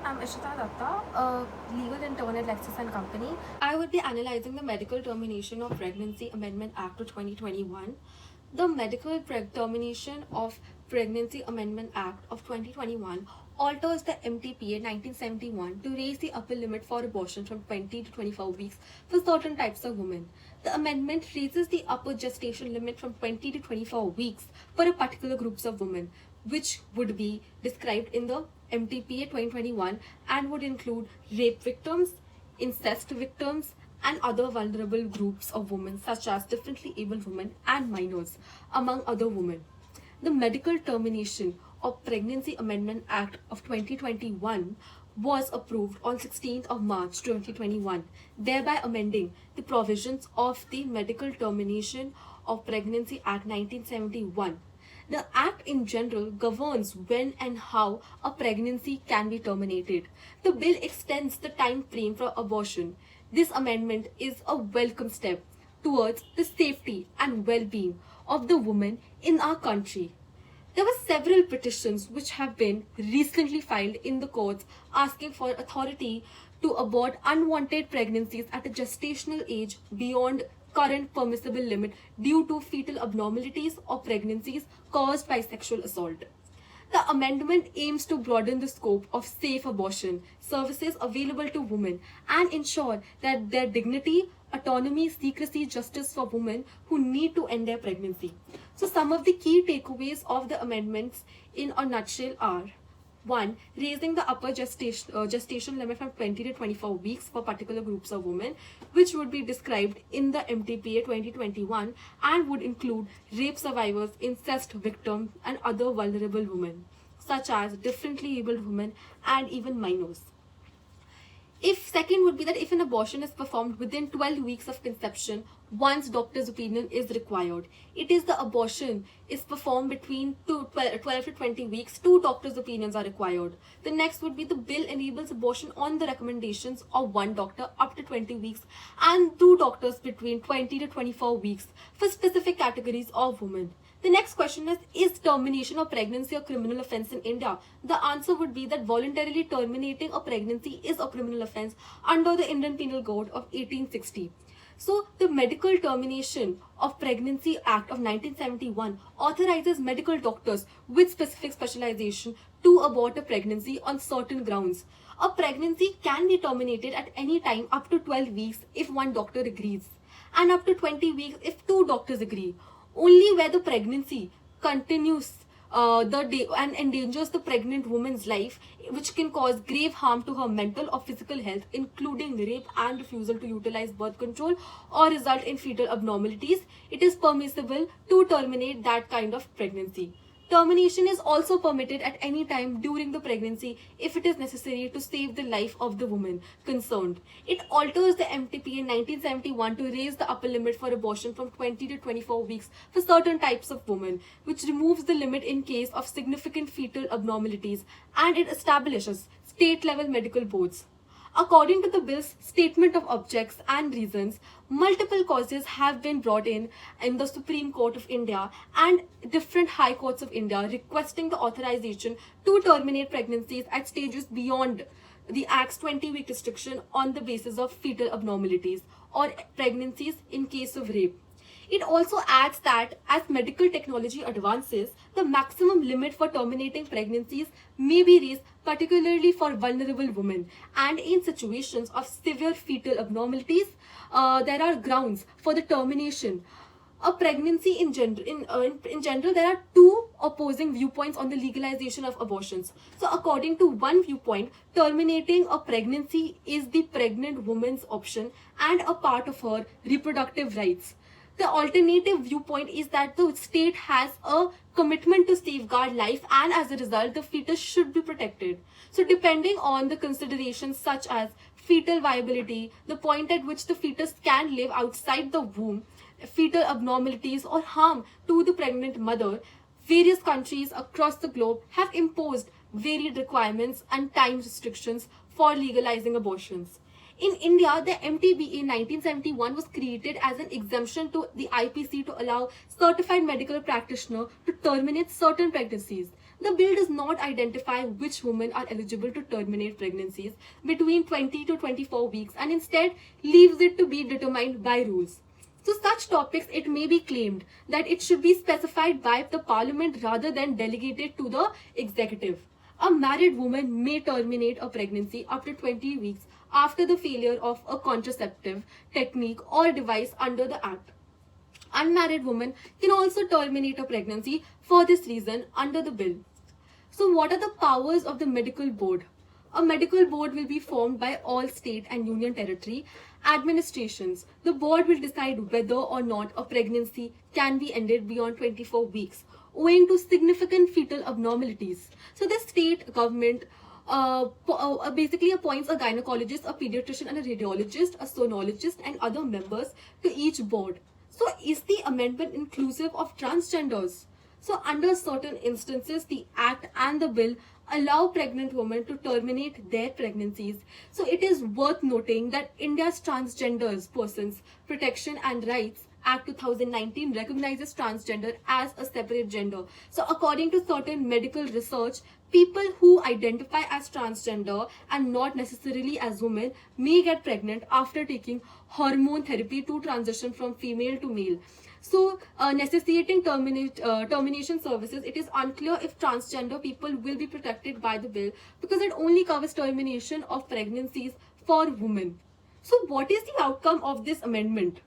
I'm Ishita Datta, a legal intern at Lexis and Company. I would be analyzing the Medical Termination of Pregnancy Amendment Act of 2021. The Medical Termination of Pregnancy Amendment Act of 2021 alters the MTPA 1971 to raise the upper limit for abortion from 20 to 24 weeks for certain types of women. The amendment raises the upper gestation limit from 20 to 24 weeks for a particular groups of women, which would be described in the MTPA 2021 and would include rape victims, incest victims, and other vulnerable groups of women such as differently abled women and minors, among other women. The Medical Termination of Pregnancy Amendment Act of 2021 was approved on 16th of March 2021, thereby amending the provisions of the Medical Termination of Pregnancy Act 1971. The Act in general governs when and how a pregnancy can be terminated. The bill extends the time frame for abortion. This amendment is a welcome step towards the safety and well-being of the women in our country. There were several petitions which have been recently filed in the courts asking for authority to abort unwanted pregnancies at a gestational age beyond current permissible limit due to fetal abnormalities or pregnancies caused by sexual assault. The amendment aims to broaden the scope of safe abortion services available to women and ensure that their dignity, autonomy, secrecy, justice for women who need to end their pregnancy. So some of the key takeaways of the amendments in a nutshell are: 1. Raising the upper gestation limit from 20 to 24 weeks for particular groups of women, which would be described in the MTPA 2021 and would include rape survivors, incest victims, and other vulnerable women, such as differently abled women and even minors. If second would be that if an abortion is performed within 12 weeks of conception, one's doctor's opinion is required. It is the abortion is performed between 12 to 20 weeks, two doctors' opinions are required. The next would be the bill enables abortion on the recommendations of one doctor up to 20 weeks and two doctors between 20 to 24 weeks for specific categories of women. The next question is termination of pregnancy a criminal offense in India? The answer would be that voluntarily terminating a pregnancy is a criminal offense under the Indian Penal Code of 1860. So, the Medical Termination of Pregnancy Act of 1971 authorizes medical doctors with specific specialization to abort a pregnancy on certain grounds. A pregnancy can be terminated at any time up to 12 weeks if one doctor agrees, and up to 20 weeks if two doctors agree. Only where the pregnancy continues the day and endangers the pregnant woman's life, which can cause grave harm to her mental or physical health, including rape and refusal to utilize birth control, or result in fetal abnormalities, it is permissible to terminate that kind of pregnancy. Termination is also permitted at any time during the pregnancy if it is necessary to save the life of the woman concerned. It alters the MTPA in 1971 to raise the upper limit for abortion from 20 to 24 weeks for certain types of women, which removes the limit in case of significant fetal abnormalities, and it establishes state-level medical boards. According to the bill's statement of objects and reasons, multiple causes have been brought in the Supreme Court of India and different high courts of India requesting the authorization to terminate pregnancies at stages beyond the Act's 20-week restriction on the basis of fetal abnormalities or pregnancies in case of rape. It also adds that as medical technology advances, the maximum limit for terminating pregnancies may be raised, particularly for vulnerable women, and in situations of severe fetal abnormalities, there are grounds for the termination. A pregnancy in general, there are two opposing viewpoints on the legalization of abortions. So according to one viewpoint, terminating a pregnancy is the pregnant woman's option and a part of her reproductive rights. The alternative viewpoint is that the state has a commitment to safeguard life, and as a result, the fetus should be protected. So depending on the considerations such as fetal viability, the point at which the fetus can live outside the womb, fetal abnormalities or harm to the pregnant mother, various countries across the globe have imposed varied requirements and time restrictions for legalizing abortions. In India, the MTBA in 1971 was created as an exemption to the IPC to allow certified medical practitioner to terminate certain pregnancies. The bill does not identify which women are eligible to terminate pregnancies between 20 to 24 weeks and instead leaves it to be determined by rules. So such topics, it may be claimed that it should be specified by the parliament rather than delegated to the executive. A married woman may terminate a pregnancy up to 20 weeks after the failure of a contraceptive technique or device under the Act. Unmarried women can also terminate a pregnancy for this reason under the bill. So what are the powers of the medical board? A medical board will be formed by all state and union territory administrations. The board will decide whether or not a pregnancy can be ended beyond 24 weeks owing to significant fetal abnormalities. So the state government basically appoints a gynecologist, a pediatrician, and a radiologist, a sonologist, and other members to each board. So is the amendment inclusive of transgenders? So under certain instances, the Act and the bill allow pregnant women to terminate their pregnancies. So it is worth noting that India's Transgenders Persons Protection and Rights Act 2019 recognizes transgender as a separate gender. So according to certain medical research, people who identify as transgender and not necessarily as women may get pregnant after taking hormone therapy to transition from female to male. So, necessitating termination services, it is unclear if transgender people will be protected by the bill because it only covers termination of pregnancies for women. So, what is the outcome of this amendment?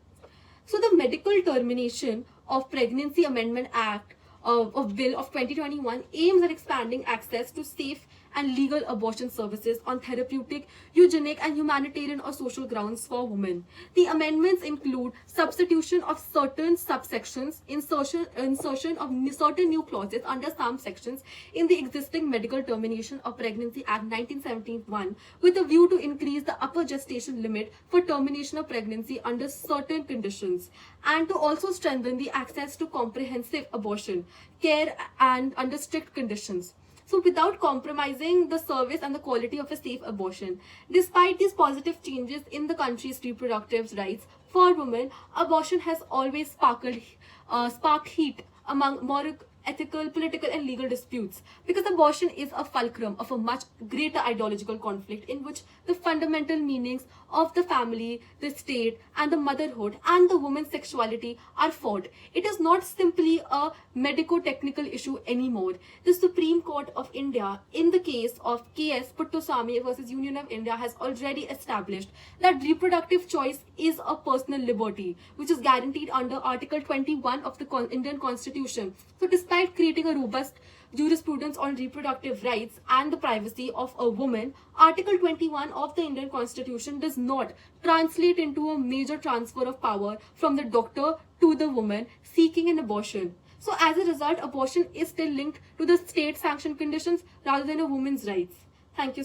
So, the Medical Termination of Pregnancy Amendment Act of Bill of 2021 aims at expanding access to safe and legal abortion services on therapeutic, eugenic, and humanitarian or social grounds for women. The amendments include substitution of certain subsections, insertion of certain new clauses under some sections in the existing Medical Termination of Pregnancy Act 1971 with a view to increase the upper gestation limit for termination of pregnancy under certain conditions and to also strengthen the access to comprehensive abortion care and under strict conditions. So without compromising the service and the quality of a safe abortion. Despite these positive changes in the country's reproductive rights for women, abortion has always sparked heat among moral, ethical, political, and legal disputes because abortion is a fulcrum of a much greater ideological conflict in which the fundamental meanings of the family, the state, and the motherhood and the woman's sexuality are fought. It is not simply a medico-technical issue anymore. The Supreme Court of India, in the case of KS Puttaswamy versus Union of India, has already established that reproductive choice is a personal liberty, which is guaranteed under Article 21 of the Indian Constitution. So despite creating a robust jurisprudence on reproductive rights and the privacy of a woman, Article 21 of the Indian Constitution does not translate into a major transfer of power from the doctor to the woman seeking an abortion. So as a result, abortion is still linked to the state-sanctioned conditions rather than a woman's rights. Thank you so much.